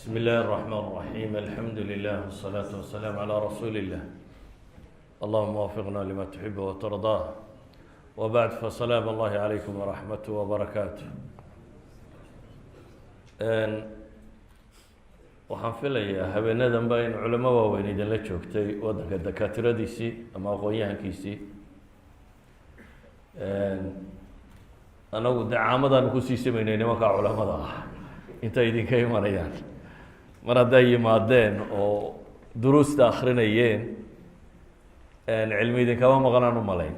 بسم الله الرحمن الرحيم الحمد لله والصلاة والسلام على رسول الله اللهم وفقنا لما تحب وترضاه وبعد فسلام الله عليكم ورحمته وبركاته waxaan filayaa habeenadan ba in culamo waaweyn idinla joogtay waddanka dakatiradiisii ama aqoon-yahankiisii anagu de caamadan kusii samaynay nimankaa culamada ah intay idinka imanayaan mar hadday yimaadeen oo duruusta akrinayeen cilmi idinkama maqnaan u malayn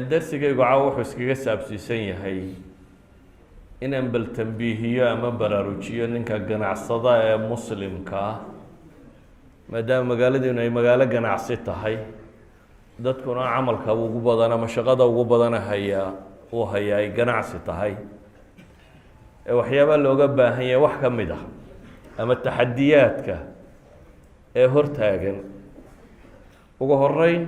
darsigaygu caawa wuxuu iskaga saabsiisan yahay inaan bal tambiihiyo ama baraarujiyo ninka ganacsada ee muslimka ah maadaama magaaladiinu ay magaalo ganacsi tahay dadkuna camalka ugu badan ama shaqada ugu badana uu hayaa ay ganacsi tahay ee waxyaabaa looga baahan yahay wax ka mid ah ama taxadiyaadka ee hortaagan ugu horeyn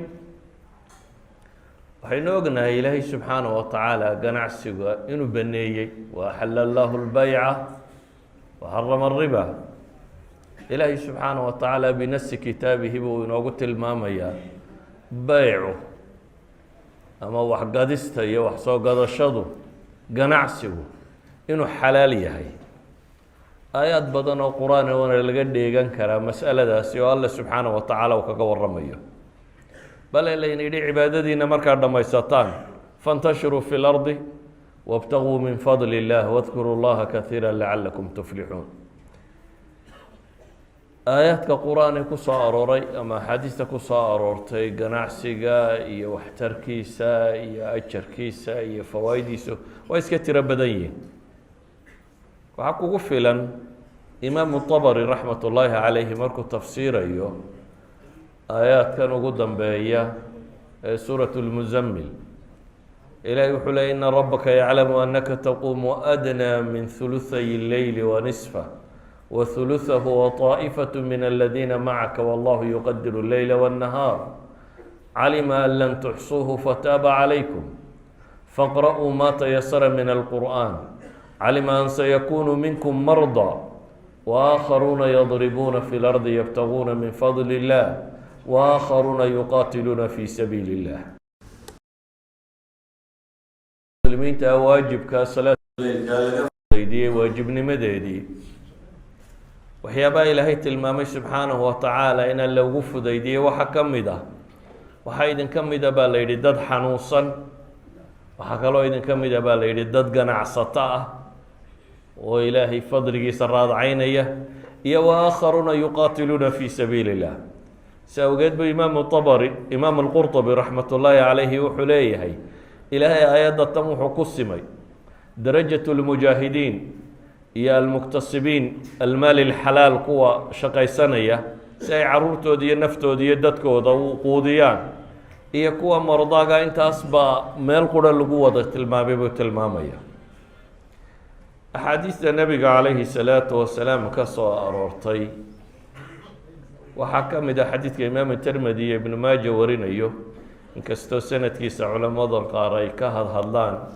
waxaynu ognahay ilaahay subxaanaه wa tacaala ganacsiga inuu baneeyey waaxala allahu اlbayca waxarama الriba ilaahay subxaanaه wa tacaala binasi kitaabihi buu inoogu tilmaamayaa beycu ama waxgadista iyo wax soo gadashadu ganacsigu inuu xalaal yahay aayaad badan oo qur-aan wana laga dheegan karaa mas'aladaasi oo alle subxaanaه wa tacaala uu kaga waramayo bale layna yidhi cibaadadiina markaad dhammaysataan faاntashiruu fi اlardi wاbtaguu min fadli اllah wadkuruu اllaha kaiira lacalakum tuflixuun aayaadka qur-aan ee ku soo arooray ama axaadiista ku soo aroortay ganacsiga iyo waxtarkiisa iyo ajarkiisa iyo fawaa'idiisu waa iska tiro badan yihin waxaa kugu filan imaamu طabri raxmat ullaahi calayhi markuu tafsiirayo aayaadkan ugu dambeeya ee suuraة اlmuzammil ilahi wuxuu leey ina rabaka yaclamu anaka taquumu adnaa min ثuluثay اleyli wanisfa waثuluثahu waطaaئfaة min aladiina macaka wallahu yuqadiru اleyla wالnahaar calima an lan tuxsuuhu fataaba calaykum faqra'uu ma tayasara min alqur'an calima an sayakunu minkum marضى waakharuuna yadribuuna fi اlardi yabtaguuna min fadli اllah waakharuuna yuqaatiluuna fi sabiili اllah muslimiinta waajibkaa salaadleydiyey waajibnimadeedii waxyaabaha ilaahay tilmaamay subxaanahu wa tacaala inaan lagu fudaydiyey waxa ka mid ah waxaa idinka mida baa la yidhi dad xanuunsan waxaa kaloo idinka mida baa la yidhi dad ganacsato ah oo ilaahay fadligiisa raadcaynaya iyo waakharuuna yuqaatiluuna fi sabiili اllah si awgeed bu imaamu طabri imaam اlqurطbi raxmat ullaahi calayhi wuxuu leeyahay ilaahay aayadda tan wuxuu ku simay darajaة اlmujaahidiin iyo almuktasibiin almaali اlxalaal kuwa shaqaysanaya si ay caruurtooda iyo naftooda iyo dadkooda u quudiyaan iyo kuwa mardaaga intaas baa meel qura lagu wada tilmaamay buu tilmaamaya axaadiista nebiga calayhi الsalaatu wasalaam ka soo aroortay waxaa ka mid ah xadiidka imaamu termedi iyo ibnu maaja warinayo inkastoo sanadkiisa culamada qaar ay ka hadhadlaan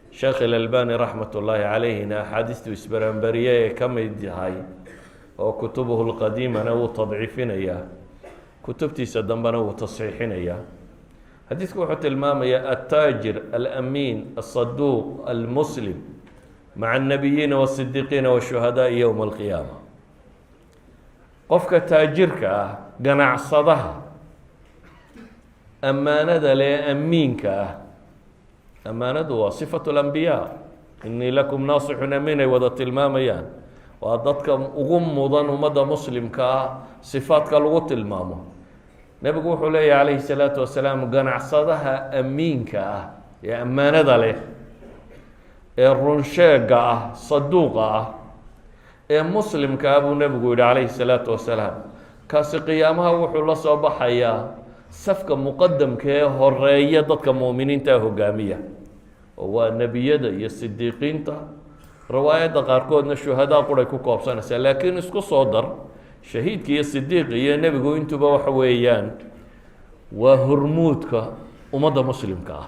sheekh ilalbani raxmat ullaahi calayhina axaadiistu isbaraanbariye ee ka mid yahay oo kutubuhu lqadiimana wuu tadciifinayaa kutubtiisa dambena wuu tasxiixinayaa xadiidku wuxuu tilmaamayaa altaajir alamiin alsaduuq almuslim maca annabiyiina waasidiiqiina washuhadaai yowma alqiyaama qofka taajirka ah ganacsadaha ammaanada le amiinka ah ammaanadu waa sifatu lambiyaa inii lakum naasixun amiin ay wada tilmaamayaan waa dadka ugu mudan ummadda muslimka ah sifaadka lagu tilmaamo nebigu wuxuu leeyahy calayhi salaatu wasalaam ganacsadaha amiinka ah ee ammaanada leh ee runsheega ah saduuqa ah ee muslimka ah buu nebigu yihi calayhi salaatu wasalaam kaasi qiyaamaha wuxuu la soo baxayaa safka muqadamka ee horeeya dadka mu'miniinta hogaamiya oo waa nebiyada iyo sidiiqiinta riwaayadda qaarkoodna shuhadaa quray ku koobsanaysaa laakiin isku soo dar shahiidka iyo sidiiq iyo nebigu intuba waxa weeyaan waa hormuudka ummadda muslimka ah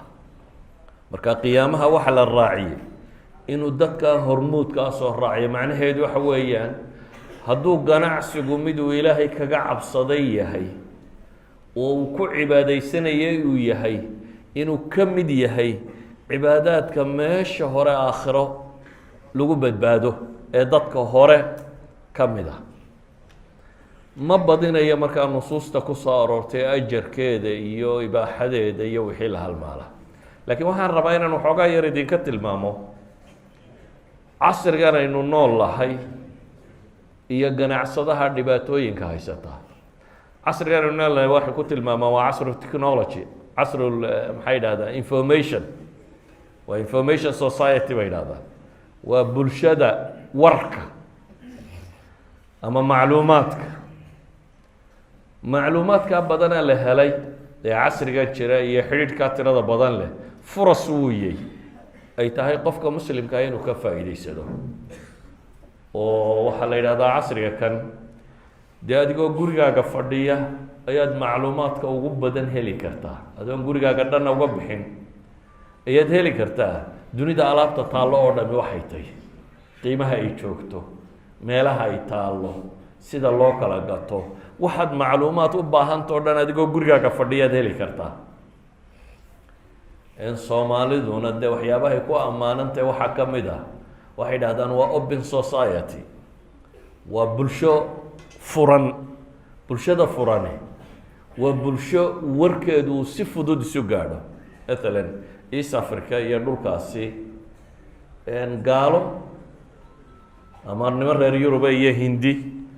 marka qiyaamaha waxa la raaciyey inuu dadka hormuudkaa soo raaciyo macnaheedu waxa weeyaan hadduu ganacsigu miduu ilaahay kaga cabsaday yahay oo uu ku cibaadaysanayay uu yahay inuu ka mid yahay cibaadaadka meesha hore aakhiro lagu badbaado ee dadka hore ka mid ah ma badinayo markaa nusuusta ku soo aroortay ajarkeeda iyo ibaaxadeeda iyo wixii la halmaala laakiin waxaan rabaa inaan waxoogaa yar idinka tilmaamo casrigan aynu nool lahay iyo ganacsadaha dhibaatooyinka haysata casrigan aynu nool lahay waxay ku tilmaamaan waa casru technology casru maxay yidhahdaa information waa information society bay yidhahdaan waa bulshada warka ama macluumaadka badanaa la helay ee casrigan jira iyo xidhiidhkaa tirada badan leh furas wuuyey ay tahay qofka muslimkaa inuu ka faa'iidaysado oo waxaa la yidhahdaa casriga kan dee adigoo gurigaaga fadhiya ayaad macluumaadka ugu badan heli kartaa adoon gurigaaga dhanna uga bixin ayaad heli kartaa dunida alaabta taallo oo dhami waxay tahy qiimaha ay joogto meelaha ay taallo sida loo kala gato waxaad macluumaad u baahantao dhan adigoo gurigaaga fadhiyaad heli kartaa in soomaaliduna dee waxyaabahay ku ammaanantahay waxaa ka mid ah waxay dhahdaan waa open society waa bulsho furan bulshada furani waa bulsho warkeedu uu si fudud isu gaadho maalan east africa iyo dhulkaasi gaalo ama niman reer yuruba iyo hindi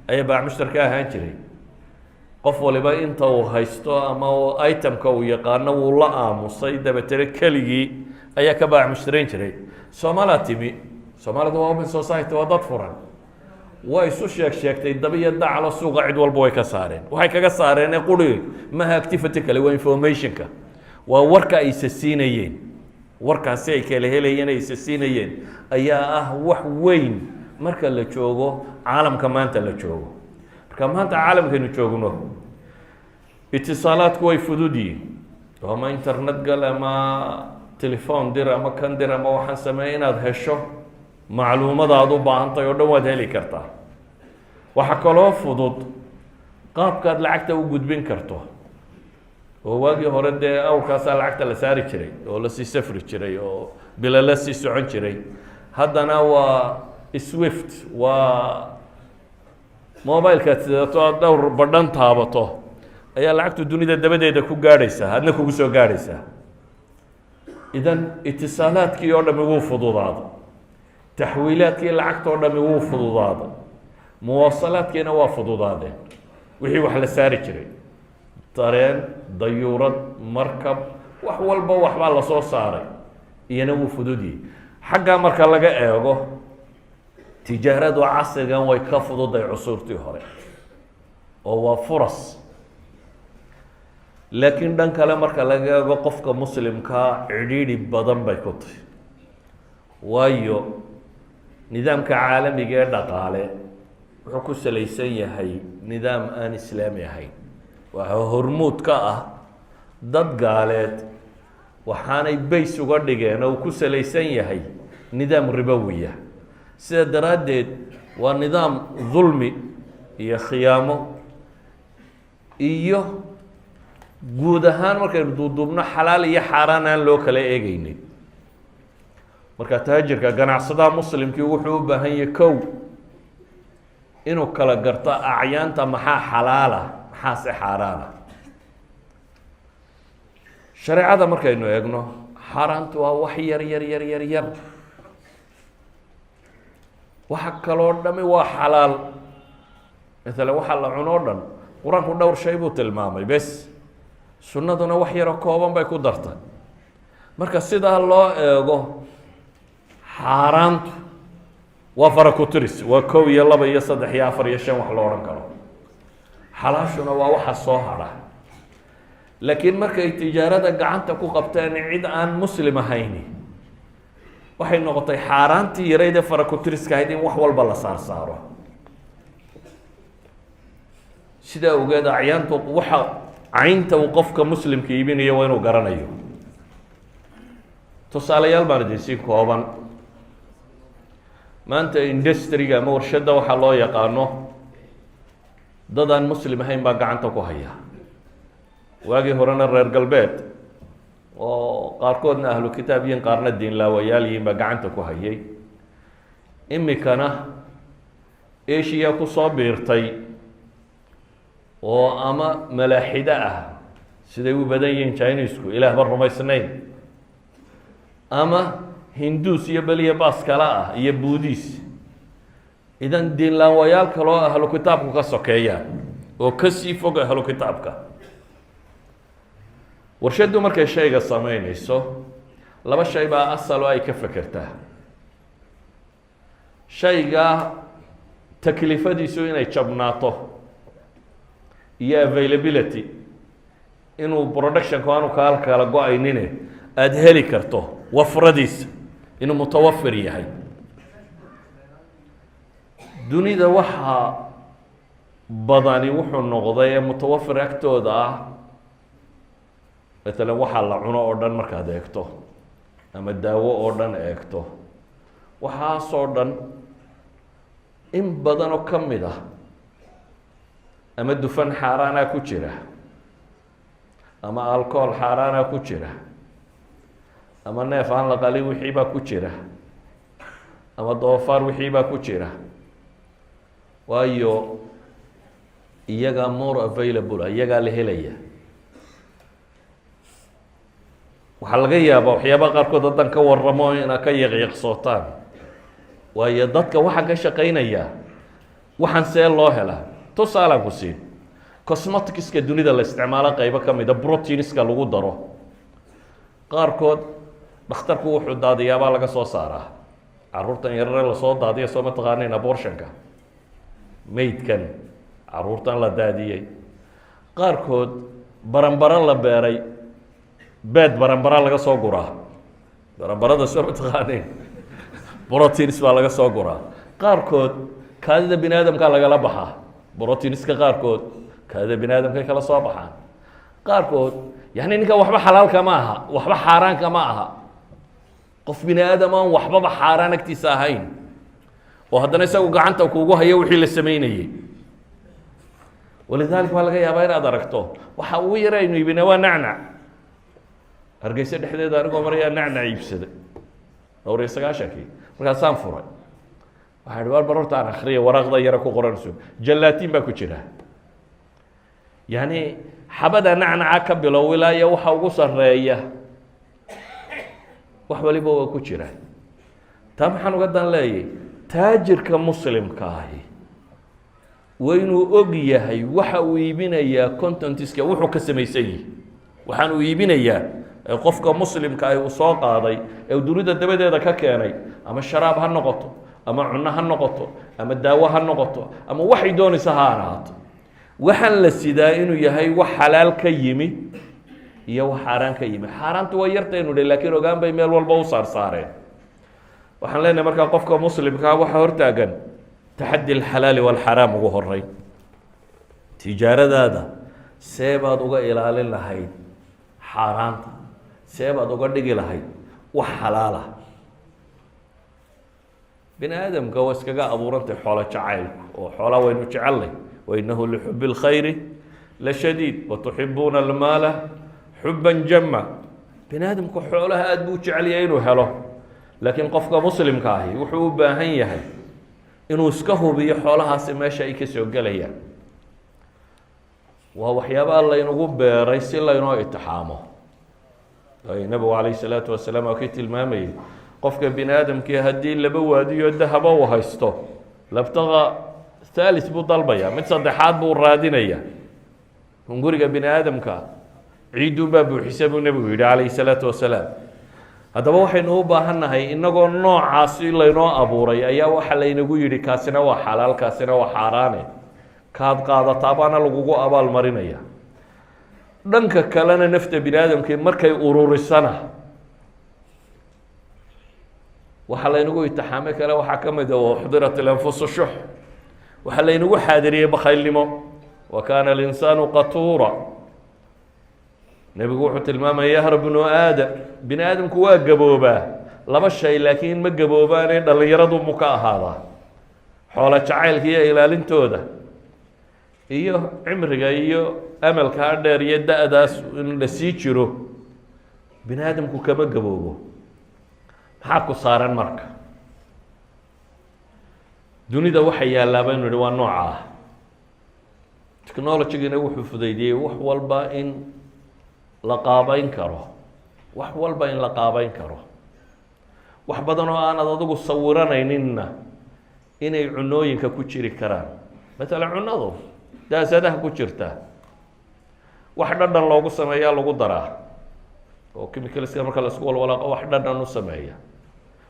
ayaa baacmushtarka ahaan jiray qof waliba inta uu haysto ama itemka uu yaqaano wuu la aamusay dabeetana keligii ayaa ka baacmushtarayn jiray soomaalaa timi soomaalida waa open society waa dad furan way isu sheegtay daba iyo daclo suuqa cid walba way ka saareen waxay kaga saareen quri maha activity kale waa informationka waa warka ay isasiinayeen warkaasi ay kala helayeen ay isasiinayeen ayaa ah wax weyn marka la joogo caalamka maanta la joogo marka maanta caalamkaynu joogno itisaalaadku way fudud yihiin ama internet gal ama telefoon dir ama kan dir ama waxaan sameeya inaad hesho macluumadaad u baahantahay oo dhan waad heli kartaa waxaa kaloo fudud qaabkaad lacagta u gudbin karto oo waagii hore dee awrkaasaa lacagta la saari jiray oo lasii safri jiray oo bila la sii socon jiray haddana waa swift waa mobilekaad sidato aad dhowr badhan taabato ayaa lacagtu dunida dabadeeda ku gaadhaysaa adna kugu soo gaadhaysaa idan itisaalaadkii oo dhami wuu fududaada taxwiilaadkii lacagta oo dhami wuu fududaada muwaasalaadkiina waa fududaadeen wixii wax la saari jiray dareen dayuurad markab wax walba waxbaa lasoo saaray iyana wuu fududyihi xaggaa marka laga eego tijaaradu casrigan way ka fududay cusuurtii hore oo waa furas laakiin dhan kale marka laga eego qofka muslimkaa cidhiidhi badan bay ku tahay waayo nidaamka caalamiga ee dhaqaale wuxuu ku salaysan yahay nidaam aan islaami ahayn waxaa hormuud ka ah dad gaaleed waxaanay bays uga dhigeen oo uu ku salaysan yahay nidaam ribowiya sida daraaddeed waa nidaam dulmi iyo khiyaamo iyo guud ahaan markaynu duuduubno xalaal iyo xaaraan aan loo kala eegeynin marka taajirka ganacsadaha muslimkii wuxuu u baahan yahay kow inuu kala garto acyaanta maxaa xalaala maxaase xaaraana shareecada markaynu eegno xaaraantu waa wax yar waxa kaloo dhami waa xalaal maalan waxa la cuno o dhan qur-aanku dhowr shay buu tilmaamay bes sunnaduna wax yaroo kooban bay ku dartay marka sidaa loo eego xaaraantu waa faraku-tiris waa 1 iyo 2 iyo 3 iyo 4 iyo 5 wax lo odhan karo xalaashuna waa waxa soo hadha laakiin markay tijaarada gacanta ku qabteen cid aan muslim ahayni waxay noqotay xaaraantii yareyd ee faraku-tiriska ahayd in wax walba la saaro sidaa ogeed acyaantu waxa caynta uu qofka muslimka iibinayo waa inuu garanayo tusaalayaal baan idin sii kooban maanta industry-ga ama warshadda waxaa loo yaqaano dad aan muslim ahayn baa gacanta ku haya. waagii horena reer galbeed oo qaarkoodna ahlu kitaab yihiin qaarna diinlaawayaal yihiin baa gacanta ku hayay. imikana Asia ku soo biirtay oo ama malaaxida ah siday u badan yihiin Chinesku ilaah ba rumaysnayn, ama Hindus iyo baliya baas kala ah iyo Buddhist. idan diinlaawayaal kaloo ahlu kitaabku ka sokeeya oo ka sii fog ahlu kitaabka. warshadu markay shayga samaynayso laba shay baa asal oo ay ka fekertaa. shayga taklifadiisu inay jabnaato iyo availability, inuu productionku aanu kala go-aynine aada heli karto, wafradiisa inuu mutawafir yahay. dunida waxaa badani wuxuu noqday ee mutawafir agtooda ah, matalan waxaa la cuno oo dhan markaad eegto ama daawo oo dhan eegto, waxaasoo dhan in badan oo ka mid ah ama dufan xaaraana ku jira, ama alcohol xaaraana ku jira, ama neef aan la qalin wixii baa ku jira, ama doofaar wixii baa ku jira. waayo iyagaa more available, iyagaa la helaya. waxaa laga yaabaa waxyaaba qaarkood haddan ka waramo inaad ka yaqyaqsootaan, waayo dadka waxaa ka shaqaynaya waxaan see loo helaa. tusaalaan ku siin, cosmeticska dunida la isticmaalo qaybo ka mida proteinska lagu daro, qaarkood dhakhtarku wuxuu daadiyaabaa laga soo saaraa. caruurtan yarare lasoo daadiya soo mataqaanayn abortionka, maydkan caruurtan la daadiyey. qaarkood baranbaro la beeray, beed baranbara laga soo guraa. baranbarada soo mataqaanayn proteins baa laga soo guraa. qaarkood kaadida bini aadamkaa lagala baxaa, proteinska qaarkood kaadida bini aadamkay kala soo baxaan. qaarkood yani ninkan waxba xalaalka ma aha, waxba xaaraanka ma aha. qof bini aadam aan waxbaba xaaraan agtiisa ahayn oo haddana isagu gacanta kuugu hayo wixii la samaynayey. walidaalika waa laga yaabaa inaad aragto waxa ugu yara aynu iibina waa nacnac. hargeysa dhexdeeda anigoo marayaa nacnac iibsaday 990kii, markaasaan furay. waxaa ihi war barorta aan akhriya waraaqda yara ku qoranayso jalaatiin baa ku jira. yani xabada nacnaca ka bilow ilaa iyo waxa ugu sarreeya wax waliba waa ku jira. taa maxaan uga dan leeyahy, taajirka muslimka ahi waa inuu og yahay waxa uu iibinayaa contentiska wuxuu ka samaysan yahay. waxaan uu iibinayaa qofka muslimka ahi uu soo qaaday ee dunida dabadeeda ka keenay, ama sharaab ha noqoto, ama cunno ha noqoto, ama daawo ha noqoto, ama waxay doonaysa ha ahaato, waxaan la sidaa inuu yahay wax xalaal ka yimi iyo wax xaaraan ka yimi. xaaraantu waa yartaynu dhe, laakiin ogaan bay meel walba u saarsaareen. waxaan leenahay markaa qofka muslimkaa waxa hortaagan taxaddi alxalaali walxaraam ugu horeyn. tijaaradaada see baad uga ilaalin lahayd xaaraanta, see baad uga dhigi lahayd wax xalaala. bini aadamka waa iskaga abuurantay xoolo jacaylku, oo xoolaa waynu jecelnay. wainahu lixubi اlkhayri la shadiid watuxibuuna almaala xuban jama. bini aadamku xoolaha aada buu jecelyahay inuu helo, laakiin qofka muslimka ahi wuxuu u baahan yahay inuu iska hubiyo xoolahaasi meesha ay ka soo gelayaan. waa waxyaabaa laynagu beeray si laynoo itixaamo. nabigu calayh salaatu wasalaam waa kii tilmaamayay qofka bini aadamkii haddii laba waadiyo dahaba uu haysto, labtaqa thalis buu dalbaya, mid saddexaad buu raadinaya. hunguriga bini aadamka ciidunbaa buuxisa buu nebigu yidhi calayhi salaatu wasalaam. haddaba waxaynu u baahannahay inagoo noocaasi laynoo abuuray ayaa waxa laynagu yidhi kaasina waa xalaal, kaasina waa xaaraane, kaad qaadataa baana lagugu abaal marinaya. dhanka kalena nafta bini aadamkii markay ururisana waxaa laynagu itixaamay kale waxaa ka mid a uxdirat ilanfusu shux. waxaa laynagu xaadiriyey bakhaylnimo. wa kaana alinsaanu qatuura. nebigu wuxuu tilmaamaya yahra bnu aadam, bini aadamku waa gaboobaa laba shay laakiin ma gaboobaane dhallinyaradu mu ka ahaadaa xoolo jacaylka iyo ilaalintooda iyo cimriga iyo amalkaa dheer iyo da-daas in la sii jiro bini aadamku kama gaboobo maxaa ku saaran marka dunida waxa yaallaa baynu idhi waa nooca ah technologygina wuxuu fudaydiyey wax walba in la qaabayn karo wax walba in la qaabayn karo wax badan oo aanad adigu sawiranayninna inay cunooyinka ku jiri karaan matalan cunadu daasadaha ku jirta wax dhadhan loogu sameeyaa lagu daraa oo chemicalska marka la isku walwalaaqo wax dhadhan u sameeya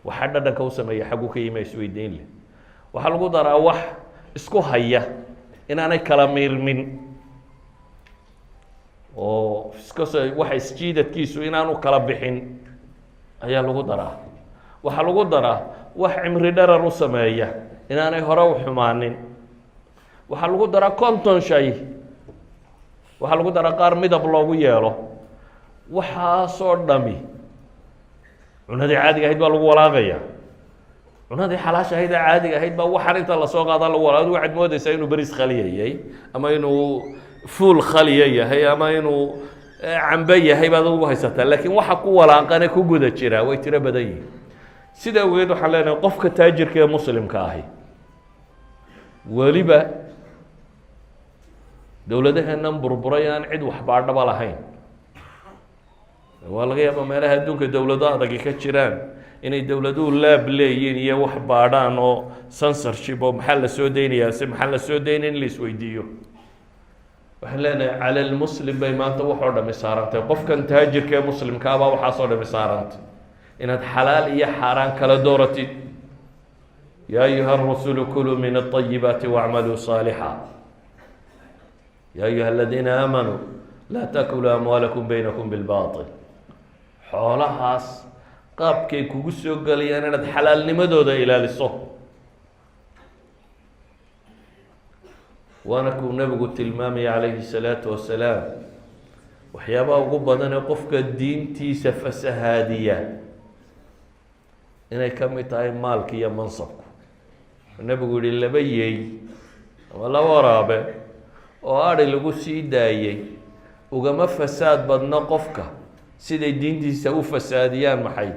waxa dhadhanka u sameeya xaggu ka yimay isweydiin leh waxaa lagu daraa wax isku haya inaanay kala miirmin oo waxa isjiidadkiisu inaanu kala bixin ayaa lagu daraa waxaa lagu daraa wax cimri dharar u sameeya inaanay hore u xumaanin waxaa lagu daraa konton shay waxaa lagu daraa qaar midab loogu yeelo waxaasoo dhami cunadii caadiga ahayd baa lagu walaaqaya cunadii xalaasha ahayd ee caadiga ahayd baa waxaan inta lasoo qaadaa lagu walaaqay waxaad moodaysaa inuu beriis khaliya yahay ama inuu fuul khaliya yahay ama inuu cambe yahay baad ugu haysataa laakiin waxa ku walaaqane ku guda jira way tiro badan yihiin sida awgeed waxaan leenahay qofka taajirka ee muslimka ahi weliba dowladaheennan burburay aan cid waxbaadhaba lahayn waa laga yaabaa meelaha adduunka dowlado adagi ka jiraan inay dowladuhu laab leeyiin iyo wax baadhaan oo censorship oo maxaa la soo deynayaa se maxaa la soo deynaya in la isweydiiyo waxaan leenahay cala lmuslim bay maanta waxoo dhami saarantay qofkan taajirka ee muslimkaabaa waxaasoo dhami saarantay inaad xalaal iyo xaaraan kala dooratid yaa ayuha arusulu kuluu min alayibaati wacmaluu saalixa yaa ayuha aladiina aamanuu laa takuluu amwaalakum baynakum bilbaatil xoolahaas qaabkay kugu soo gelayaan inaad xalaalnimadooda ilaaliso waana kuu nebigu tilmaamaya calayhi salaatu wasalaam waxyaabaha ugu badan ee qofka diintiisa fasahaadiya inay ka mid tahay maalka iyo mansabku nebigu yihi laba yeey ama laba waraabe oo adhi lagu sii daayey ugama fasaad badno qofka siday diintiisa u fasaadiyaan maxay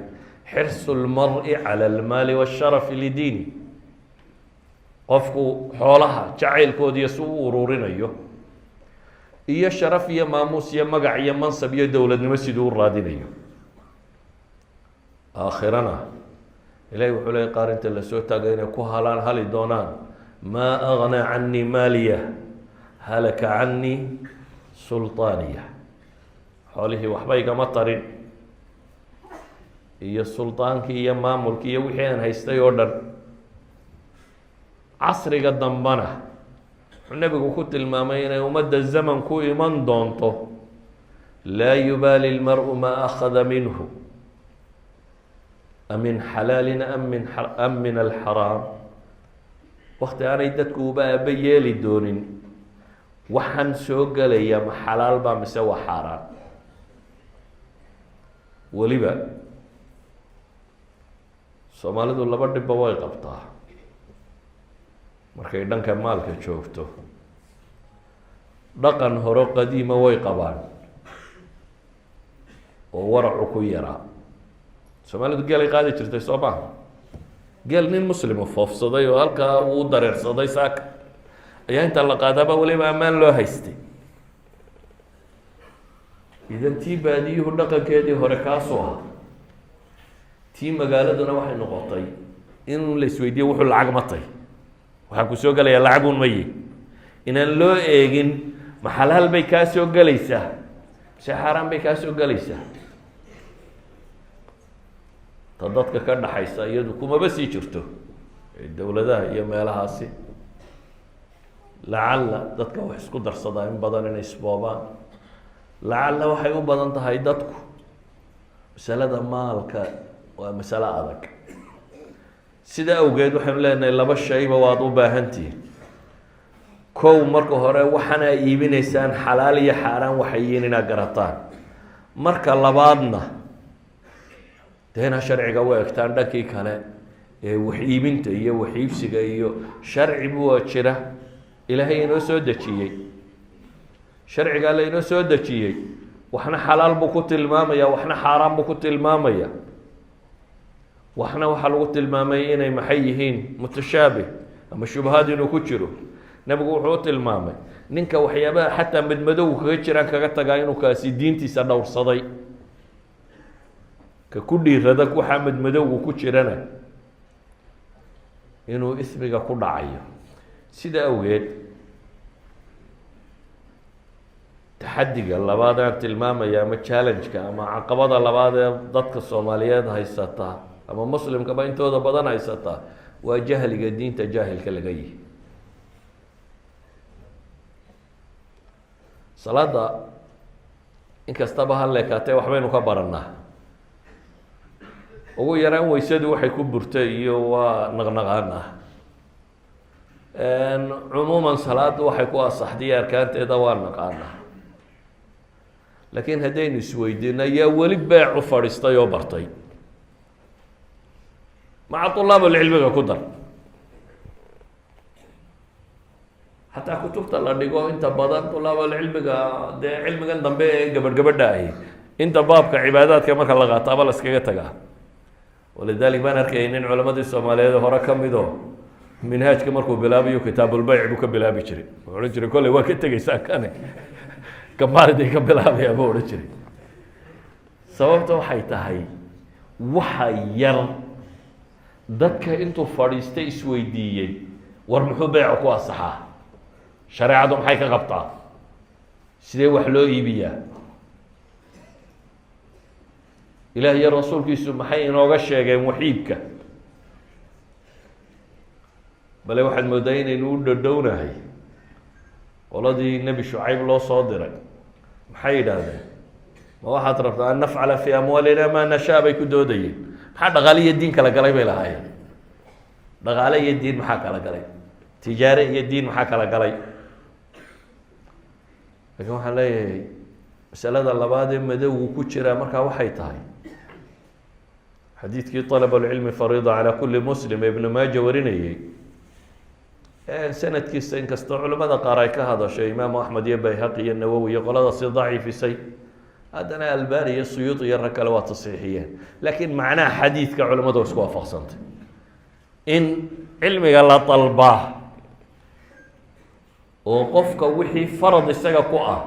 xirsu lmari cala almaali waasharafi lidiini qofku xoolaha jacaylkoodiiyo si u ururinayo iyo sharaf iyo maamuus iyo magac iyo mansab iyo dowladnimo siduu u raadinayo aakhirana ilahi wuxuu leeyay qaar inta lasoo taagay inay ku halaan hali doonaan maa agnaa canii maaliya halaka canii sulطaaniya xoolihii waxba igama tarin iyo sulطaankii iyo maamulkii iyo wixii aan haystay oo dhan casriga dambana wuxuu nebigu ku tilmaamay inay ummadda zaman ku iman doonto laa yubaali lmar'u maa akhada minhu amin xalaalin am min alxaraam wakti aanay dadku uba aaba yeeli doonin waxaan soo gelaya ma xalaal baa mise waa xaaraan weliba soomaalidu laba dhibba way qabtaa markay dhanka maalka joogto dhaqan horo qadiima way qabaan oo waracu ku yaraa soomaalidu geelay qaadi jirtay soo maha geel nin muslima foofsaday oo halkaa uu dareersaday saaka ayaa inta la qaadaaba weliba ammaan loo haystay idan tii baadiyuhu dhaqankeedii hore kaasuu ah tii magaaladuna waxay noqotay in la isweydiiyo wuxuu lacag matay waxaan ku soo gelayaa lacagun maye inaan loo eegin ma xalaal bay kaa soo gelaysaa mise xaaraan bay kaa soo gelaysaa ta dadka ka dhaxaysa iyadu kumaba sii jirto dowladaha iyo meelahaasi lacalla dadka wax isku darsadaa in badan inay isboobaan lacalla waxay u badan tahay dadku masalada maalka waa masalo adag sida awgeed waxaynu leenahay laba shayba waad u baahantihiin kow marka hore waxaana iibinaysaan xalaal iyo xaaraan waxay yihiin inaad garataan marka labaadna deena sharciga u egtaan dhankii kale ee wax iibinta iyo wax iibsiga iyo sharci buu jira ilaahay inoo soo dejiyey sharciga la inoo soo dejiyey waxna xalaal buu ku tilmaamaya waxna xaaraan buu ku tilmaamaya waxna waxa lagu tilmaamay inay maxay yihiin mutashaabih ama shubahaad inuu ku jiro nabigu wuxuu tilmaamay ninka waxyaabaha xataa madmadow kaga jiraan kaga tagaa inuu kaasi diintiisa dhowrsaday ka ku dhiirada waxa madmadowgu ku jirana inuu ismiga ku dhacayo sida awgeed taxadiga labaad aan tilmaamaya ama challenge-ka ama caqabada labaad ee dadka Soomaaliyeed haysata ama muslimkaba intooda badan haysata waa jahliga diinta jaahilka laga yahay salaada inkastaba hal leekaatee waxbaynu ka baranaa ugu yaraan weysadu waxay ku burtay iyo waa naqnaqaana cumuuman salaadu waxay ku asaxday arkaanteeda waa naqaana laakiin haddaynu isweydiino yaa weli beecu fadhiistay oo bartay maca طulaab alcilmiga ku dar xataa kutubta la dhigo inta badan طulaab alcilmiga dee cilmigan dambe ee gabadh ahi inta baabka cibaadaadka marka la qaataaba la iskaga tagaa walidalik baan arkayay nin culamadii Soomaaliyeed hore ka mido minhaajka markuu bilaabayo kitaabulbayc buu ka bilaabi jiray wuxuu oran jiray kolley waa ka tegaysaa kane kamaaliday ka bilaabaya buu oran jiray sababta waxay tahay waxa yar dadka intuu fadhiistay isweydiiyey war muxuu beecu ku asaxaa shareecadu maxay ka qabtaa sidee wax loo iibiyaa ilaah iyo rasuulkiisu maxay inooga sheegeen waxiibka bale waxaad moodaa inaynu u dhadhownahay qoladii nebi Shucayb loo soo diray maxay yidhaahdeen ma waxaad rabtaa an nafcala fi amwaalina ma nashaa bay ku doodayeen maxaa dhaqaale iyo diin kala galay bay lahaayeen dhaqaale iyo diin maxaa kala galay tijaare iyo diin maxaa kala galay laakiin waxaan leeyahay masalada labaad ee madowgu ku jira markaa waxay tahay xadiidkii طalab اlcilmi fariida calى kuli muslim ee ibnu maaja warinayey sanadkiisa inkastoo culamada qaar ay ka hadashay imaamu axmed iyo bayhaqi iyo nawowi iyo qolada si daciifisay haddana albani iyo suyuud iyo rag kale waa tasxiixiyeen laakiin macnaha xadiidka culamadu isku waafaqsantay in cilmiga la dalbaa oo qofka wixii farad isaga ku ah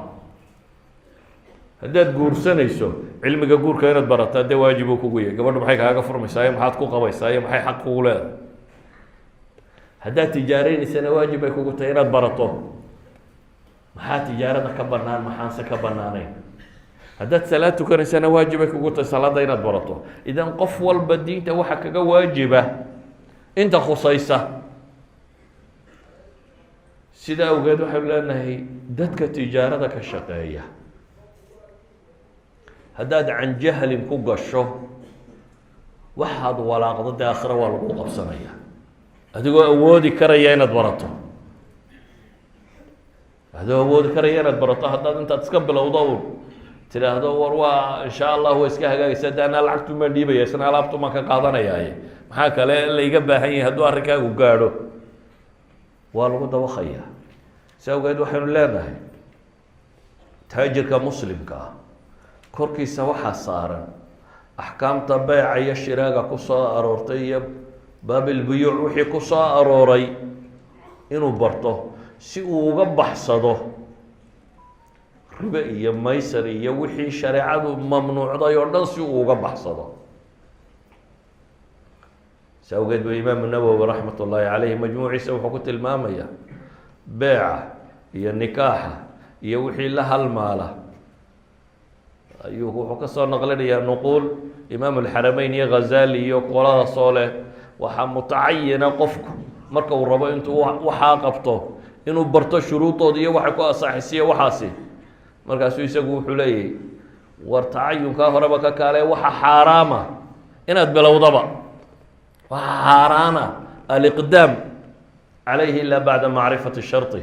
haddaad guursanayso cilmiga guurka inaad barataa dee waajib uu kugu yahay gabadhu maxay kaaga furmaysaa iyo maxaad ku qabaysaa iyo maxay xaq kugu leedahay haddaad tijaaraynaysana waajib ay kugu tahay inaad barato maxaa tijaarada ka banaan maxaanse ka banaanayn haddaad salaad tukanaysana waajib ay kugu tahay salaada inaad barato idan qof walba diinta waxa kaga waajiba inta khusaysa sida awgeed waxaynu leenahay dadka tijaarada ka shaqeeya haddaad can jahlin ku gasho waxaad walaaqdo dee aakhira waa lagu qabsanaya adigoo awoodi karaya inaad barato haddaad intaad iska bilowdo un tidhaahdo war waa insha allah waa iska hagaagaysa de anaa lacagtu maan dhiibaya isna alaabtu maan ka qaadanayaaye maxaa kale layga baahan yahay hadduu arrinkaagu gaadho waa lagu dabaqaya si awgeed waxaynu leenahay taajirka muslimka ah korkiisa waxaa saaran axkaamta beyca iyo shiraaga ku soo aroortay iyo baabilbuyuuc wixii ku soo arooray inuu barto si uu uga baxsado ribe iyo maysar iyo wixii shareecadu mamnuucday oo dhan si uu uga baxsado si awgeed ba imaamu nawowi raxmat ullaahi caleyhi majmuuciisa wuxuu ku tilmaamaya beeca iyo nikaaxa iyo wixii la halmaala ayuu wuxuu ka soo naqlinayaa nuquul imaam alxarameyn iyo ghazali iyo qoladaas oo leh waxaa mutacayina qofku marka uu rabo intuu waxaa qabto inuu barto shuruudooda iyo waxay ku asaxisiyo waxaasi markaasuu isagu wuxuu leeyahay war tacayunkaa horeba ka kaale waxa xaaraama inaad bilowdaba waxa xaaraana aliqdaam calayhi ilaa bacda macrifati sharti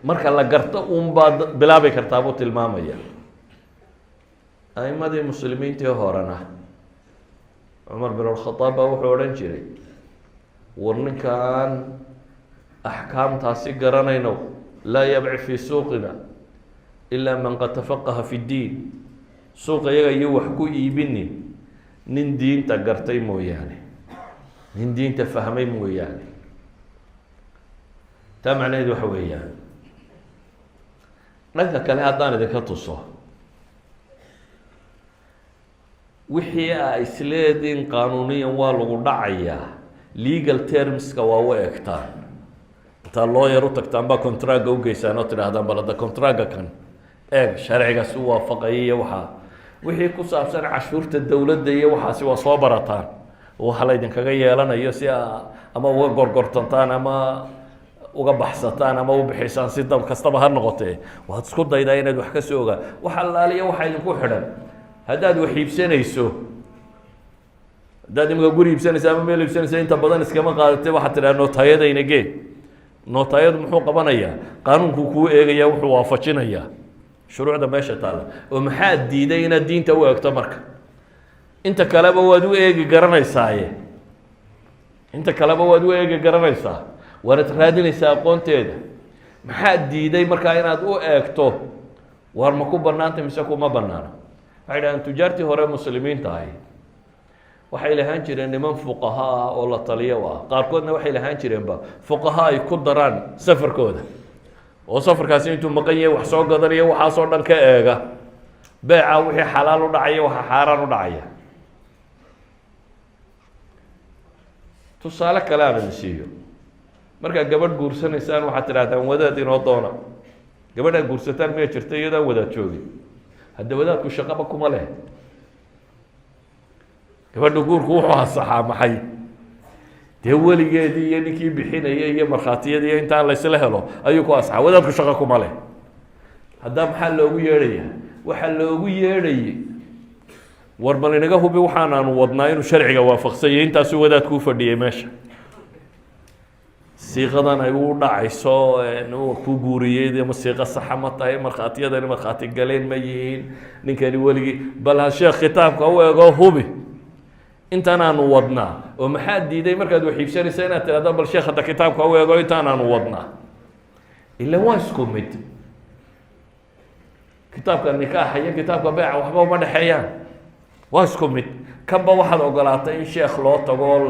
marka la garto un baad bilaabi kartaa buu tilmaamaya a'imadii muslimiintii horena cumar bin alkhadaab baa wuxuu odhan jiray war ninkaan axkaamtaasi garanayno laa yabci fii suuqina ilaa man qad tafaqaha fi ddiin suuqa iyaga iyo wax ku iibinin nin diinta gartay mooyaane nin diinta fahmay mooyaane taa macnaheedu waxa weeyaan dhanka kale haddaan idinka tuso wixii a isleediin qaanuuniyan waa lagu dhacayaa legal termska waa u egtaan intaa lawyer u tagtaan baa contracga u geysaan oo tidhaahdaan bal hadda contracga kan eeg sharcigaas u waafaqaya iyo waxaa wixii ku saabsan cashuurta dowladda iyo waxaasi waa soo barataan waxa laydinkaga yeelanayo si ama uga gorgortantaan ama uga baxsataan ama u bixisaan si dab kastaba ha noqotee waad isku daydaa inaad wax ka soo ogaa wax allaaliya waxaa idinku xidhan haddaad wax iibsanayso haddaad imika guri iibsanaysa ama meel iibsanaysa inta badan iskama qaadatay waxaad tidhaha nootayadayna gee nootayadu muxuu qabanayaa qaanuunkuu kuu eegaya wuxuu waafajinayaa shuruucda meesha taalla oo maxaad diiday inaad diinta u eegto marka inta kaleba waad u eegi garanaysaaye inta kaleba waad u eegi garanaysaa waanad raadinaysaa aqoonteeda maxaad diiday markaa inaad u eegto war ma ku bannaanta mise kuma bannaana waxay dhahaan tujaartii hore muslimiinta ahi waxay lahaan jireen niman fuqaha ah oo la taliyo ah qaarkoodna waxay lahaan jireenba fuqaha ay ku daraan safarkooda oo safarkaasi intuu maqan yahay wax soo gadanayo waxaasoo dhan ka eega beeca wixii xalaal u dhacaya waxa xaaraan u dhacaya tusaale kale aan idin siiyo markaad gabadh guursanaysaan waxaad tidhahdaan wadaad inoo doona gabadhaad guursataan miya jirta iyadaan wadaad joogin hadda wadaadku shaqaba kuma leh gabadha guurku wuxuu hasaxaa maxay dee weligeedii iyo ninkii bixinaya iyo markhaatiyadii iyo intaan laysla helo ayuu ku asaxaa wadaadku shaqo kuma leh haddaa maxaa loogu yeedhayaa waxaa loogu yeedhayay war bal inaga hubi waxaanaanu wadnaa inuu sharciga waafaqsanya intaasuu wadaadku u fadhiyay meesha siiqadan ay u dhacayso ku guuriyey ma siiqo saxa ma tahay markhaatiyadani markhaati galeen ma yihiin ninkani weligii bal ha sheekh kitaabka u ego hubi intaanaanu wadnaa oo maxaad diiday markaad wax iibsanaysa inaad tidhahdo bal sheekh hadda kitaabka u ego intaanaanu wadnaa ila waa isku mid kitaabka nikaaxa iyo kitaabka beeca waxba uma dhexeeyaan waa isku mid kanba waxaad ogolaatay in sheekh loo tago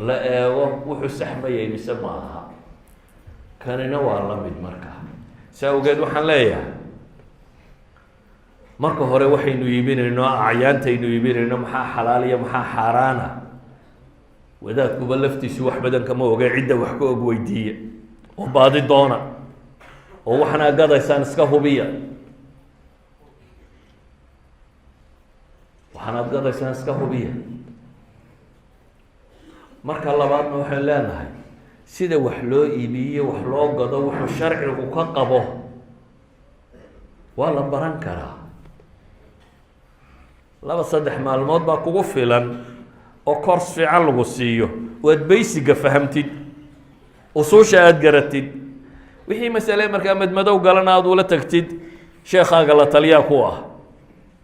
la eego wuxuu saxmayay mise ma aha kanina waa la mid marka saa awgeed waxaan leeyahay marka hore waxaynu iibinayno acyaantaynu iibinayno maxaa xalaal iyo maxaa xaaraana wadaadkuba laftiisu wax badan kama oga cidda wax ka og weydiiya oo baadi doona oo waxaana gadaysaan iska hubiya waxaanaad gadaysaan iska hubiya marka labaadna waxaan leenahay sida wax loo iibiyo wax loo gado wuxuu sharcigu ka qabo waa la baran karaa 2-3 maalmood baa kugu filan oo course fiican lagu siiyo oo aad basiga fahamtid usuusha aad garatid wixii masale markaa madmadow galana aad ula tagtid sheekhaaga la taliyaa ku ah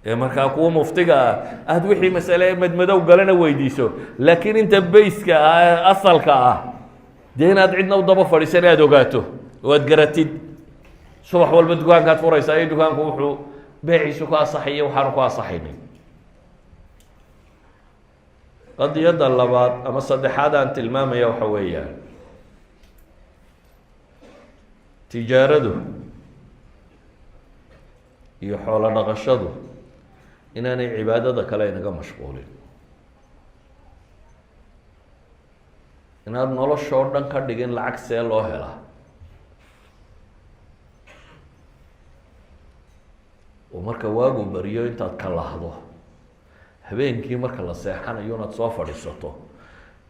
ee markaa kuwa muftiga ah aad wixii masale madmadow galana weydiiso laakiin inta bayska ah asalka ah dee inaad cidna u daba fadhiisan aad ogaato oo aad garatid subax walba dukaankaad furaysaa iyo dukaanku wuxuu beeciisu ku asaxayo waxaanu ku asaxaynin qadiyadda labaad ama saddexaad aan tilmaamaya waxa weeyaan tijaaradu iyo xoolo dhaqashadu inaanay cibaadada kale inaga mashquulin inaad noloshoo dhan ka dhigin lacag see loo helaa oo marka waagu bariyo intaad ka lahdo habeenkii marka la seexanayo inaad soo fadhiisato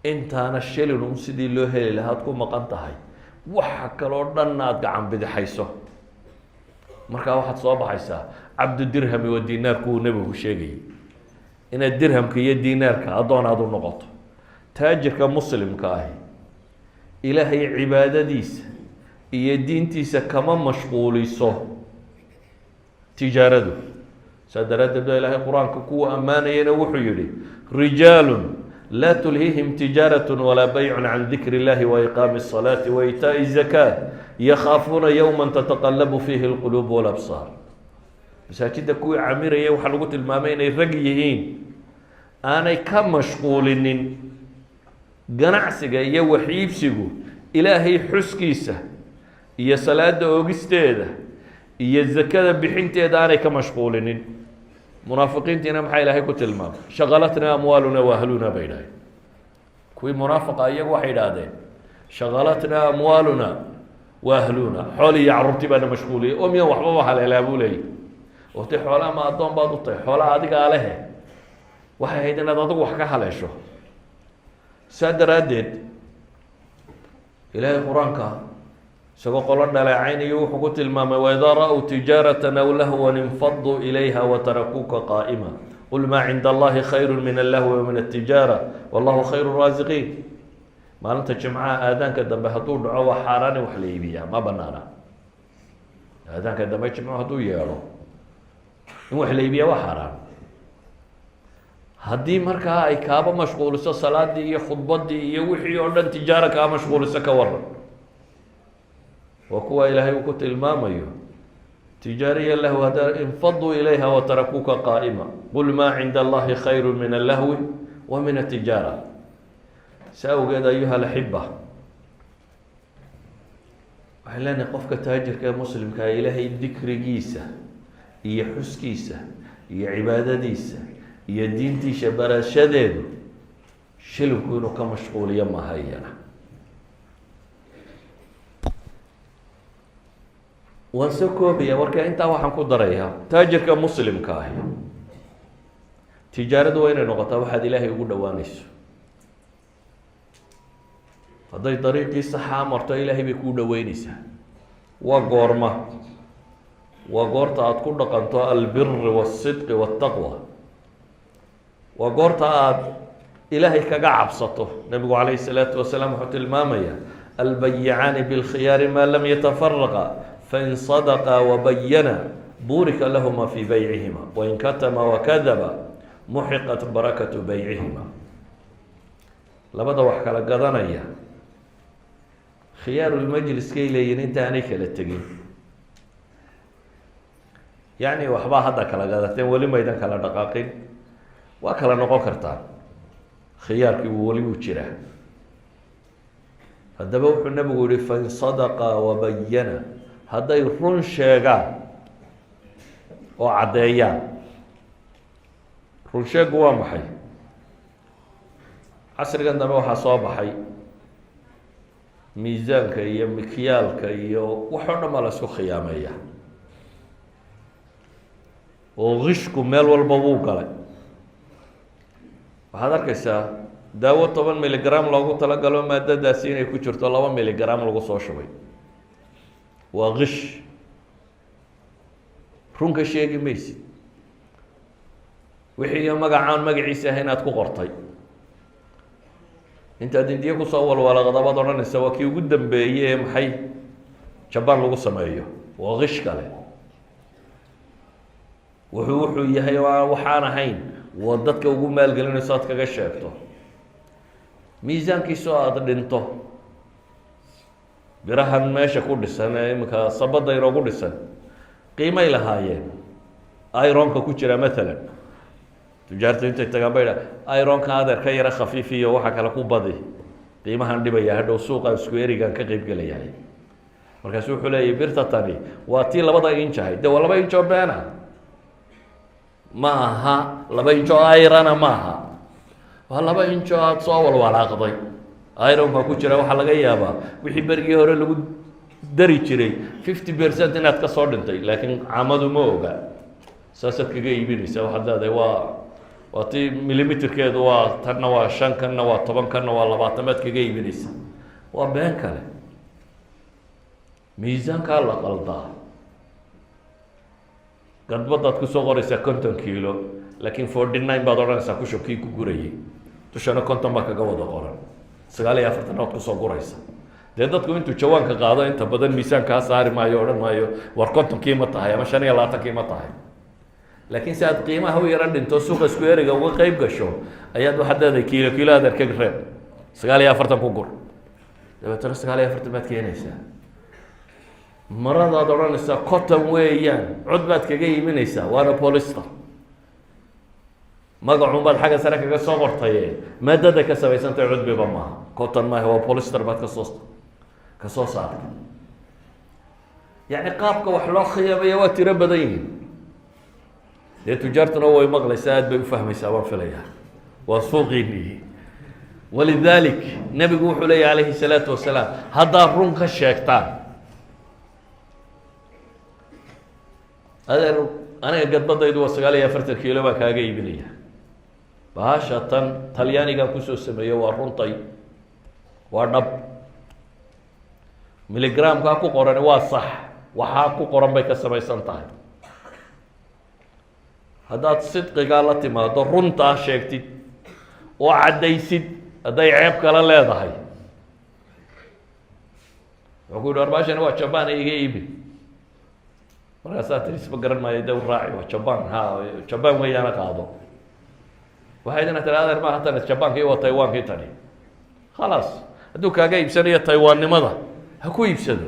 intaana shilin sidii loo heli lahaad ku maqan tahay waxa kaloo dhan aad gacan bidixayso markaa waxaad soo baxaysaa cabdu dirhami wa dinaarku uu nebigu sheegayay inaad dirhamka iyo dinaarka addoon aad u noqoto taajirka muslimka ahi ilaahay cibaadadiisa iyo diintiisa kama mashquuliso tijaaradu saa daraaddeed baa ilaahay qur-aanka kuwa ammaanayana wuxuu yidhi rijaalun laa tulhihim tijaaraة walaa baycu can dikri اllahi waiqaami الصalaati waitaaءi الzakaat yakhaafuuna yowma tataqalabu fiihi اlquluub wاlabsaar masaajidda kuwii camiraya waxaa lagu tilmaamay inay rag yihiin aanay ka mashquulinin ganacsiga iyo waxiibsigu ilaahay xuskiisa iyo salaada oogisteeda iyo zakada bixinteeda aanay ka mashquulinin. munaafiqiintiina maxaa ilaahay ku tilmaamay shaqalatnaa amwaaluna waahluna bay idhahdeen. kuwii munaafiqa iyagu waxay idhaahdeen shaqalatnaa amwaaluna waahluna, xooli iyo carruurtii baana mashquuliyey oo miyan waxbaba haleelaa buu leeyay. waqti xoolaha ma addoon baad u tahay, xoolaha adigaa lehe, waxay ahayd inaad adigu wax ka haleesho. saa daraaddeed ilaahay qur-aanka isagoo qolo dhaleecaynayo wuxuu ku tilmaamay waidaa ra-w tijaaratan aw lahwan infaduu ilayha watarakuuka qaa'ima qul maa cinda allahi khayru min allahwi wa min altijaara wallahu khayru raasiqiin. maalinta jimcaha aadaanka dambe hadduu dhaco waa xaaraani wax la iibiyaa, ma banaana. aadaanka dambe jimco hadduu yeedho in wax la iibiyaa waa xaaraan. haddii markaa ay kaaba mashquuliso salaadii iyo khudbadii iyo wixii oo dhan tijaaro kaa mashquuliso ka waran. waa kuwa ilaahay uu ku tilmaamayo tijaariya lahu hada infaduu ilayha watarakuuka qaa'ima qul maa cinda allahi khayru min allahwi wa min atijaara. sa awgeed ayuha alaxiba waxay leenahay qofka taajirka ee muslimkaa ilaahay dikrigiisa iyo xuskiisa iyo cibaadadiisa iyo diintiisa barashadeedu shilinku inuu ka mashquuliyo maaha. iyana waan soo koobaya marka intaa waxaan ku darayaa taajirka muslimka ahi tijaaradu waa inay noqotaa waxaad ilaahay ugu dhowaanayso. hadday dariiqii saxaa marto ilaahay bay kuu dhoweyneysaa. waa goorma? waa goorta aada ku dhaqanto albiri waاsidqi waاtaqwa. waa goorta aada ilaahay kaga cabsato. nabigu calayhi الsalaatu wasalaam wuxuu tilmaamaya albayicaani bilkhiyaari maa lam yatafaraqa fain sadqa wabayana burika lahuma fii baycihima wain katama wakadaba muxiqat barakatu baycihima. labada wax kala gadanaya khiyaarulmajliskay leeyihin intaanay kala tegin. yacni waxbaa hadda kala gadateen weli maydan kala dhaqaaqin, waa kala noqon kartaa. khiyaarkii weli wuu jiraa. haddaba wuxuu nabigu yihi fain sadaqa wabayana, hadday run sheegaan oo caddeeyaan. run sheegu waa maxay? casrigan dambe waxaa soo baxay miisaanka iyo mikyaalka iyo wax oo dhan baa la isku khiyaameeya, oo qishku meel walba wuu galay. waxaad arkaysaa daawo 10 miligram loogu talagalo maadadaasi inay ku jirto 2 miligram lagu soo shubay. waa qish. runka sheegi maysid. wixii magacaan magaciisa ah inaad ku qortay intaad indiya kusoo walwalaqdabaad odhanaysa waa kii ugu dambeeyey ee maxay jabaan lagu sameeyo. waa qish kale. wuxuu yahay waxaan ahayn waa dadka ugu maalgelinayso aad kaga sheegto. miisaankiisoo aada dhinto. birahan meesha ku dhisan ee iminka sabada inoogu dhisan qiimay lahaayeen. ironka ku jira maalan tujaarta intay tagaan bay dhaa ironka adeer ka yara khafiifiyo waxa kale ku badi qiimahan dhibaya hadhow suuqa isku erigan ka qeyb gelayahay. markaasu wuxuu leeyahy birta tani waa tii 2 inch ahayd. de waa 2 inch oo beena ma aha, 2 inch oo irana ma aha, waa 2 inch oo aada soo walwalaaqday. ironka ku jira waxaa laga yaabaa wixii berigii hore lagu dari jiray 50% inaad ka soo dhintay, laakiin caamadu ma oga. saasaad kaga iibinaysa. waxaad leedahay waa tii milimeterkeedu waa tanna waa 5, kanna waa 10, kanna waa 20 maad kaga iibinaysa. waa been kale. miisaankaa la qaldaa. gadbadaad kusoo qoraysaa 50 kiilo laakiin 49 baad odhanaysaa kushubkii ku gurayay. dushana 50 baa kaga wada qoran. 49 ood kusoo guraysa. dee dadku intuu jawaanka qaado inta badan miisaankaa saari maayo, odhan maayo war 50kii ma tahay ama 25kii ma tahay. laakiin si aad qiimaha u yaro dhinto suuqa isku eriga uga qeyb gasho ayaad waxaad leedahay kiilo adeer ka reeb 49 ku gur dabeetana 49 baad keenaysaa maradaad odhanaysaa cotton weeyaan cod baad kaga iibinaysaa waana polyester magacun baad xagga sare kaga soo qortaye maadada ka samaysantahay cudbiba maaha cotton maaha waa polyester baad kasoo saartay yacni qaabka wax loo khiyaamaya waa tiro badan yihiin dee tujaartuna way maqlaysaa aad bay u fahmaysaa waan filayaa waa suuqiinii walidalik nebigu wuxuu leeyahy calayhi salaatu wasalaam haddaad run ka sheegtaan adeer aniga gadbadaydu waa 49 kiilo baa kaaga iibinaya bahasha tan talyaanigan kusoo sameeye waa runtay waa dhab miligramkaa ku qorani waa sax waxaa ku qoran bay ka samaysan tahay haddaad sidqigaa la timaado runtaa sheegtid oo caddaysid hadday ceeb kala leedahay wuxuu ku yidhi war bahashani waa jabaan iga iibi markaasaa tiri isma garan maayo de u raaci waa jabaan ha jabaan weeyaana qaado waxay idina tiri adeer maaha tani jabaankii waa taiwankii tani khalaas hadduu kaaga iibsanayo taiwaannimada ha ku iibsado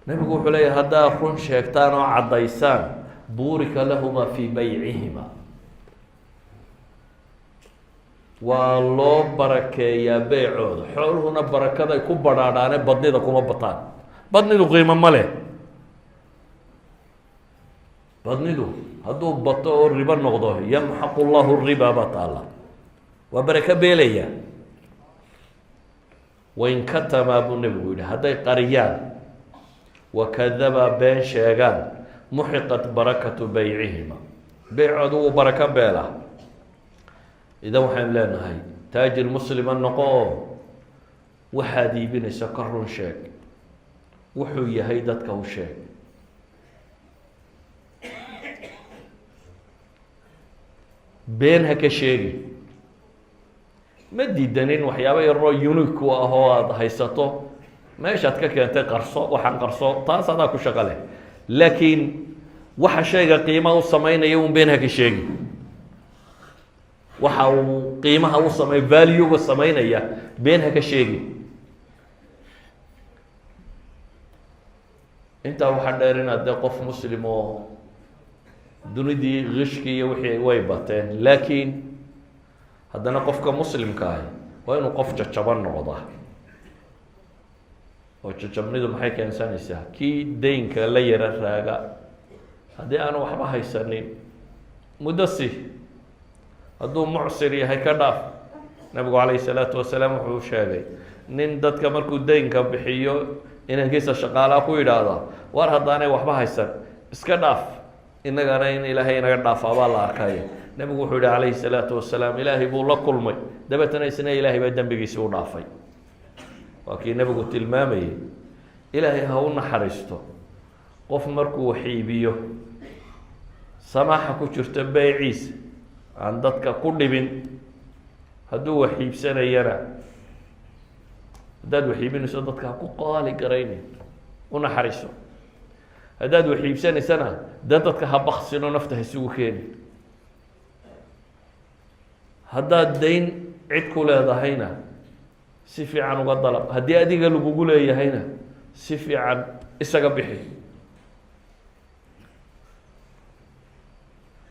nebigu wuxuu leeyahay haddaad run sheegtaan oo caddaysaan buurika lahuma fii baycihima waa loo barakeeyaa beycooda xooluhuna barakaday ku badhaadhaane badnida kuma bataan badnidu qiimo ma leh badnidu hadduu bato oo ribo noqdo yamxaqu llahu riba baa taalla waa barako beelaya wain katamaa buu nebigu yidhi hadday qariyaan wakadaba been sheegaan muxiqat barakatu beycihima beycoodu wuu barako beelaa idan waxaynu leenahay taajir muslima noqo oo waxaad iibinaysa ka run sheeg wuxuu yahay dadka u sheeg been ha ka sheegi ma diidanin waxyaaba yaroo unique u ah oo aada haysato meeshaad ka keentay qarso waxaan qarso taas adaa ku shaqo leh laakiin waxa shayga qiimaha u samaynaya un been ha ka sheegi waxa uu qiimaha u samey valuega samaynaya been ha ka sheegi intaa waxaa dheer inaad dee qof muslim oo dunidii kishki iyo wixii way bateen laakiin haddana qofka muslimka ahi waa inuu qof jajaban noqdaa oo jajabnidu maxay keensanaysaa kii daynka la yara raaga haddii aanu waxba haysanin muddo si hadduu mucsir yahay ka dhaaf nabigu calayhi salaatu wasalaam wuxuu sheegay nin dadka markuu daynka bixiyo inankiisa shaqaalaa ku yidhaahda war haddaanay waxba haysan iska dhaaf innagana in ilaahay inaga dhaafaa baa la arkaya nebigu wuxuu yihi calayhi salaatu wasalaam ilaahay buu la kulmay dabeetana isna ilaahay baa dembigiisii u dhaafay waa kii nebigu tilmaamayay ilaahay ha u naxariisto qof markuu wax iibiyo samaaxa ku jirto beyciisa aan dadka ku dhibin hadduu wax iibsanayana haddaad wax iibinayso dadka ha ku qaali garaynin u naxariiso haddaad wax iibsanaysana dee dadka ha baksino nafta ha isugu keeni haddaad dayn cid ku leedahayna si fiican uga dalab haddii adiga lagugu leeyahayna si fiican isaga bixi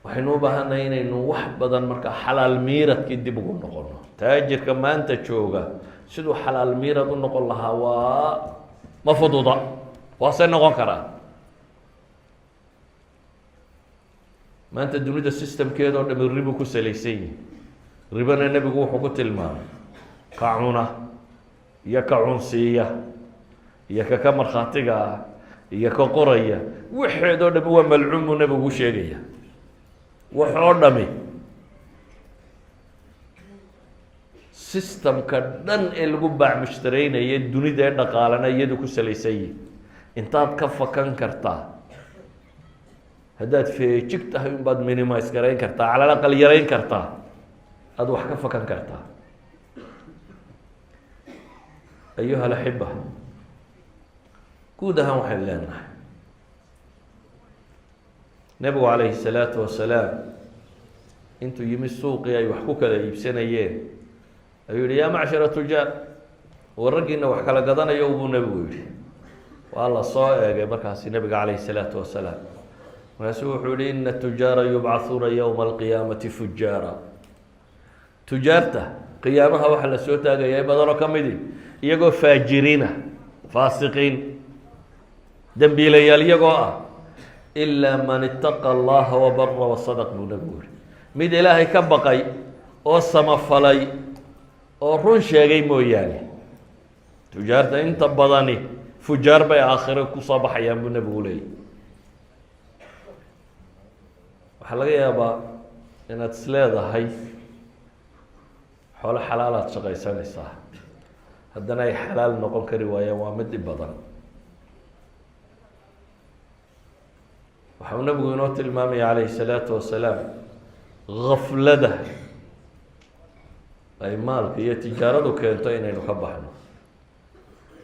waxaynu u baahannahay inaynu wax badan marka xalaal miiradkii dib ugu noqono taajirka maanta jooga siduu xalaal miirad u noqon lahaa waa ma fududa waase noqon karaa maanta dunida systemkeeda oo dhami ribu ku salaysan yihi ribana nebigu wuxuu ku tilmaamay ka cuna iyo ka cunsiiya iyo ka markhaatiga ah iyo ka qoraya waxeedoo dhami waa malcuun buu nebigu u sheegaya wax oo dhami systemka dhan ee lagu baac mushtareynaya dunida ee dhaqaalana iyadu ku salaysan yihi intaad ka fakan kartaa haddaad feejig tahay un baad minimise garayn kartaa calal aqal yarayn kartaa aada wax ka fakan kartaa ayuha alaxiba guud ahaan waxaynu leenahay nebigu calayhi الsalaatu wasalaam intuu yimi suuqii ay wax ku kala iibsanayeen ayuu yihi yaa macshara tujaar war raggiina wax kala gadanayo buu nebigu yihi waa la soo eegay markaasi nebiga calayhi الsalaatu wasalaam markaasuu wuxuu yihi ina tujaara yubcahuuna yowma alqiyaamati fujaara tujaarta qiyaamaha waxaa la soo taagayaa badanoo ka midi iyagoo faajiriina faasiqiin dembiilayaal iyagoo ah ilaa man itaqa allaha wabara wasadaq buu nebigu yihi mid ilaahay ka baqay oo samafalay oo run sheegay mooyaane tujaarta inta badani fujaar bay aakhiro kusoo baxayaan buu nebigu leeyay waxaa laga yaabaa inaad is leedahay xoolo xalaalaad shaqaysanaysaa haddana ay xalaal noqon kari waayaan waa mid dhib badan waxau nebigu inoo tilmaamaya calayhi الsalaatu wasalaam gaflada ay maalka iyo tijaaradu keento inaynu ka baxno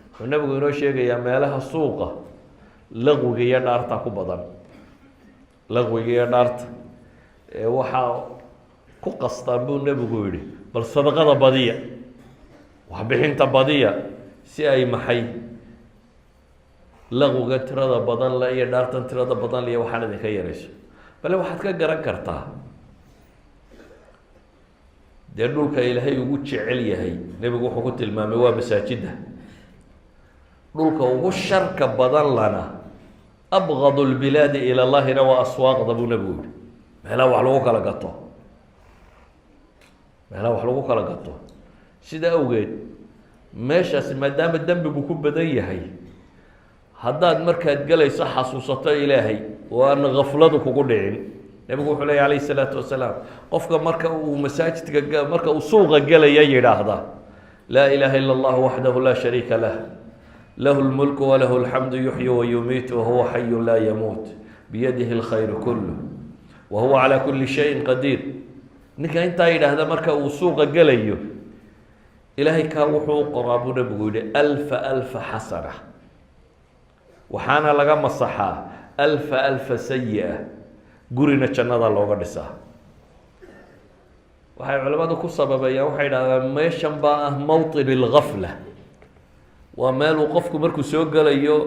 wuxuu nebigu inoo sheegayaa meelaha suuqa laqwiga iyo dhaarta ku badan laqwiga iyo dhaarta ee waxaa ku qastaan buu nebigu yihi bal sadaqada badiya waxbixinta badiya si ay maxay laqwiga tirada badan le iyo dhaartan tirada badan le iyo waxaan idinka yarayso bale waxaad ka garan kartaa dee dhulka ilaahay ugu jecel yahay nebigu wuxuu ku tilmaamay waa masaajida dhulka ugu sharka badan lana abgadu lbilaadi ila llahina waa aswaaqda buu nebigu yihi meelaha wax lagu kala gato meelaha wax lagu kala gato sida awgeed meeshaasi maadaama dembigu ku badan yahay haddaad markaad gelayso xasuusato ilaahay oo aan gafladu kugu dhicin nebigu wuxuu leeya calayhi الsalaatu wasalaam qofka marka uu masaajidka marka uu suuqa gelaya yidhaahda laa ilaha ila اllah waxdahu laa shariika lah lahu اlmulku walahu اlxamdu yuxyi wayumiitu wahuwa xayu laa yamuut biyadihi اlkhayru kuluh wahuwa calaa kuli shayin qadiir ninka intaa yidhaahda marka uu suuqa gelayo ilaahay kaa wuxuu u qoraa buu nebigu yihi alfa xasana waxaana laga masaxaa alfa sayi-a gurina jannada looga dhisaa waxay culamadu ku sababeeyaan waxay idhahdaan meeshan baa ah mawطin اlgafla waa meeluu qofku markuu soo gelayo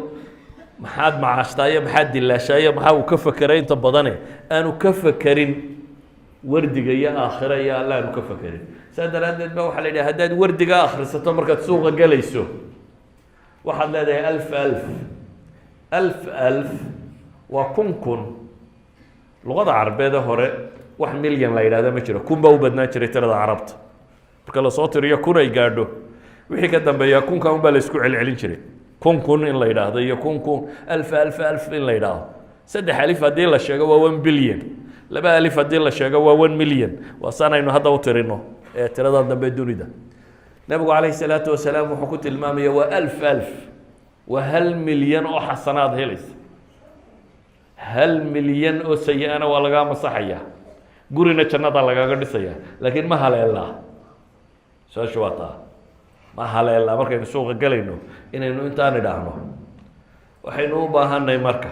maxaad macaashtaayo maxaad dilaashaayo maxaa uu ka fekeray inta badane aanu ka fekerin wardiga iyo aakhira iyo alla aanu ka fekerin saas daraaddeed ba waxaa la yidhaha haddaad wardiga akhrisato markaad suuqa gelayso waxaad leedahay alf waa kun luqada carabeede hore wax milyan la yidhahda ma jiro kun baa u badnaan jiray tirada carabta marka lasoo tiriyo kun ay gaadho wixii ka dambeeya kunka un baa la isku celcelin jiray kun in la yidhaahdo iyo kun alf in la yidhaahdo saddex alif haddii la sheego waa 1 billion laba alif haddii la sheego waa 1 million waa sanaynu hadda u tirino ee tirada dambe dunida nebigu calayhi الsalaatu wasalaam wuxuu ku tilmaamaya waa alf waa 1 milyan oo xasanaad helaysa 1 milyan oo sayi-ana waa lagaa masaxaya gurina jannada lagaaga dhisaya laakiin ma haleelaa su-aashu waa taa ma haleelaa markaynu suuqa gelayno inaynu intaan idhaahno waxaynu u baahanay marka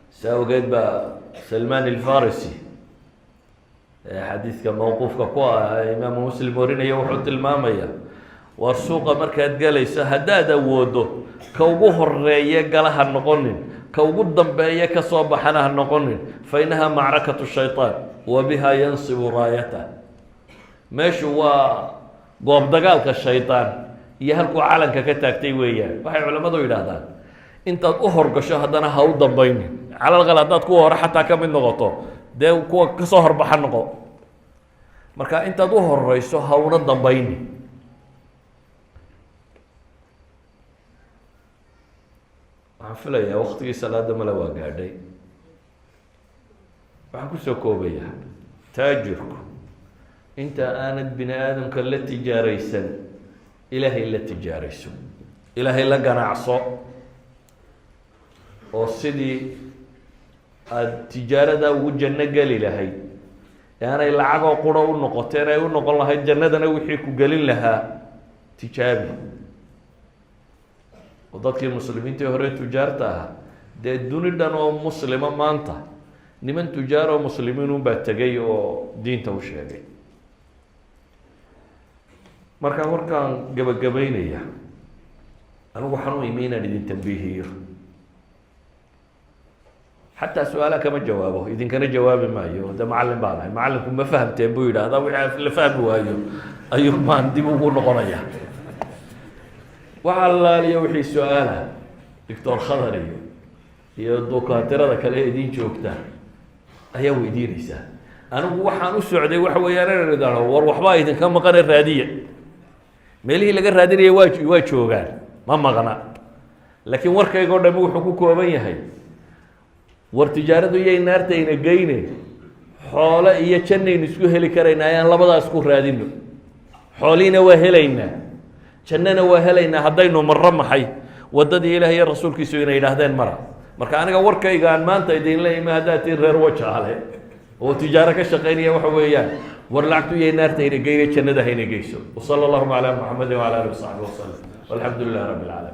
si awgeed baa salmaan alfarisi xadiidka mawquufka ku ah imaamu muslim warinaya wuxuu tilmaamaya war suuqa markaad gelayso haddaad awoodo ka ugu horeeye gala ha noqonin ka ugu dambeeye ka soo baxana ha noqonin fa inaha macrakatu shayطaan wa biha yansibu raayatah meeshu waa goob dagaalka shayطaan iyo halkuu calanka ka taagtay weeyaan waxay culamadu yidhaahdaan intaad u horgasho haddana ha u dambaynin calalqal haddaad kuwa hore xataa ka mid noqoto dee kuwa kasoo horbaxa noqo marka intaad u horeyso ha una dambaynin waxaan filayaa waktigii salaada male waa gaadhay waxaan kusoo koobayaa taajirku inta aanad bini aadamka la tijaaraysan ilaahay la tijaarayso ilaahay la ganacso oo sidii aada tijaarada ugu janno geli lahayd ee aanay lacagoo qura u noqoteen ay u noqon lahayd jannadana wixii ku gelin lahaa tijaabi oo dadkii muslimiintii hore tujaarta ah dee dunidan oo muslima maanta niman tujaar oo muslimiin unbaa tegay oo diinta u sheegay. markaa warkaan gabagabaynaya anigu waxaan u imi inaan idin tambiihiyo, xataa su-aalaha kama jawaabo, idinkana jawaabi maayo, de macallin baan ahay, macallinku ma fahamteen buu yidhaahdaa, wixii la fahmi waayo ayuu maan dib ugu noqonaya. waxa allaaliya wixii su-aala doctor khadar iyo dukaantirada kale ee idin joogta ayaa weydiinaysaa. anigu waxaan u socday waxa weeyaan inaan idhaahdo war waxbaa idinka maqane raadiya. meelihii laga raadinaya waa joogaan, ma maqna, laakiin warkayga o dhami wuxuu ku kooban yahay war tijaaradu iyay naartayna geyne, xoole iyo jannaynu isku heli karaynaa, ayaan labadaas ku raadino. xoolihiina waa helaynaa, jannana waa helaynaa haddaynu marro maxay waddadii ilaah iyo rasuulkiisu inay yidhaahdeen mara. marka aniga warkayga aan maanta idin leeyma haddaad tiin reer wajaale oo tijaaro ka shaqaynaya waxa weeyaan war lacagtu iyay naartayna geyne, jannada hayna geyso. wasala allahuma calaa muxamedin wacala alihi wasaxbi wasalam walxamdu lilahi rabbi alcaalamiin.